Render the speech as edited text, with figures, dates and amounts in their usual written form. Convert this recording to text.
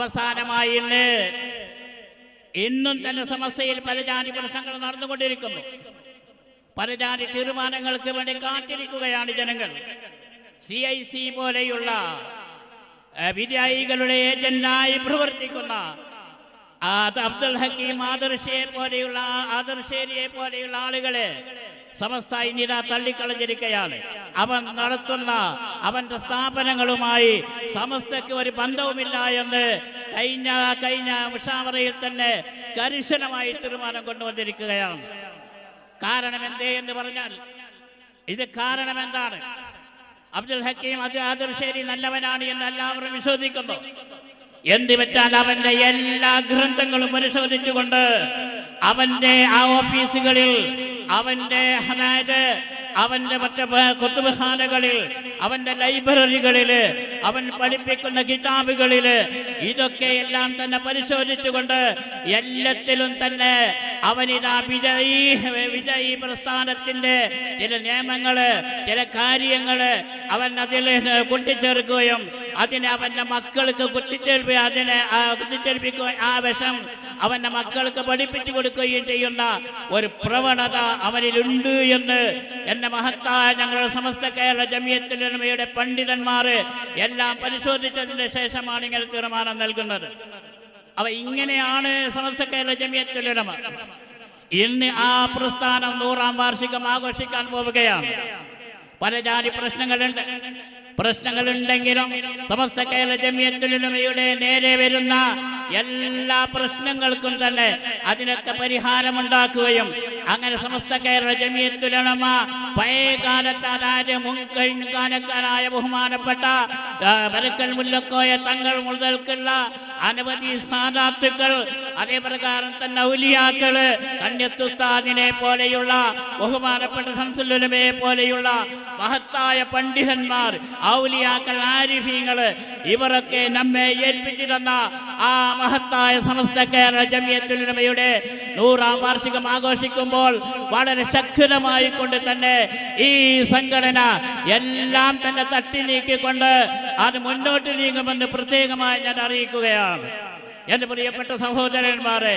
അവസാനമായി ഇന്നും തന്നെ സമസ്യയിൽ പല ജാതി പ്രശ്നങ്ങൾ നടന്നുകൊണ്ടിരിക്കുന്നു. പല ജാതി തീരുമാനങ്ങൾക്ക് വേണ്ടി കാത്തിരിക്കുകയാണ് ജനങ്ങൾ. CIC പോലെയുള്ള വിദ്യായികളുടെ ഏജന്റായി പ്രവർത്തിക്കുന്ന അബ്ദുൽ ഹക്കീം ആദർശേരിയെ പോലെയുള്ള ആളുകളെ സമസ്ത ഇനിതാ തള്ളിക്കളഞ്ഞിരിക്കുകയാണ്. അവൻ നടത്തുന്ന അവന്റെ സ്ഥാപനങ്ങളുമായി സമസ്തയ്ക്ക് ഒരു ബന്ധവുമില്ല എന്ന് കഴിഞ്ഞ മുഷാവറയിൽ തന്നെ കർശനമായി തീരുമാനം കൊണ്ടുവന്നിരിക്കുകയാണ്. കാരണം എന്തേ എന്ന് പറഞ്ഞാൽ ഇത് കാരണം എന്താണ്? അബ്ദുൽ ഹക്കീം ആദർശേരി നല്ലവനാണ് എന്ന് എല്ലാവരും വിശ്വസിക്കുന്നു. എന്ത് വെച്ചാൽ അവന്റെ എല്ലാ ഗ്രന്ഥങ്ങളും പരിശോധിച്ചുകൊണ്ട് അവന്റെ ആ ഓഫീസുകളിൽ അവന്റെ മറ്റേ കുത്തുബ്ഖാനകളിൽ അവന്റെ ലൈബ്രറികളിൽ അവൻ പഠിപ്പിക്കുന്ന കിതാബുകളിൽ ഇതൊക്കെ എല്ലാം തന്നെ പരിശോധിച്ചുകൊണ്ട് എല്ലാത്തിലും തന്നെ അവനിതാ വിജയി പ്രസ്ഥാനത്തിന്റെ ചില നിയമങ്ങള് ചില കാര്യങ്ങള് അവൻ അതിൽ കൂട്ടിച്ചേർക്കുകയും അതിനെ അവന്റെ മക്കൾക്ക് കുത്തിച്ചേൽപ്പിക്കുകയും ആ വശം അവന്റെ മക്കൾക്ക് പഠിപ്പിച്ചു കൊടുക്കുകയും ചെയ്യുന്ന ഒരു പ്രവണത അവനിലുണ്ട് എന്ന് എന്നെ മഹത്തായ ഞങ്ങളുടെ സമസ്ത കേരള ജമിയത്തുൽ ഉലമയുടെ പണ്ഡിതന്മാർ എല്ലാം പരിശോധിച്ചതിന് ശേഷമാണ് ഇങ്ങനെ തീരുമാനം നൽകുന്നത്. ഇങ്ങനെയാണ് സമസ്ത കേരള ജമിയത്തുൽ ഉലമ ഇന്ന് ആ പ്രസ്ഥാനം 100ാം വാർഷികം ആഘോഷിക്കാൻ പോവുകയാണ്. പല ജാതി പ്രശ്നങ്ങളുണ്ടെങ്കിലും സമസ്ത കേരള ജമിയത്തുൽ ഉലമയുടെ നേരെ വരുന്ന എല്ലാ പ്രശ്നങ്ങൾക്കും തന്നെ അതിനൊക്കെ പരിഹാരമുണ്ടാക്കുകയും അങ്ങനെ സമസ്ത കേരള ജമിയത്തുൽ ഉലമ മുൻകാലക്കാരായ ബഹുമാനപ്പെട്ട ബരക്കൽ മുല്ലക്കോയ തങ്ങൾ മുതൽക്കുള്ള അനവധി സാദാത്തുക്കൾ, അതേ പ്രകാരം തന്നെ ഔലിയാക്കള്, കണ്യത്തുസ്താദിനെ പോലെയുള്ള ബഹുമാനപ്പെട്ട ശംസുൽ ഉലമയെ പോലെയുള്ള മഹത്തായ പണ്ഡിതന്മാർ, ഔലിയാക്കൾ, ആരിഫീങ്ങള് ഇവരൊക്കെ നമ്മെ ഏൽപ്പിച്ചു തന്ന ആ മഹത്തായ സമസ്ത കേരള ജമിയത്തുൽ ഉലമയുടെ 100ാം വാർഷികം ആഘോഷിക്കുമ്പോൾ വളരെ ശക്തമായി കൊണ്ട് തന്നെ ഈ സംഘടന എല്ലാം തന്നെ തട്ടി നീക്കിക്കൊണ്ട് അത് മുന്നോട്ട് നീങ്ങുമെന്ന് പ്രത്യേകമായി ഞാൻ അറിയിക്കുകയാണ്. എന്റെ പ്രിയപ്പെട്ട സഹോദരന്മാരെ.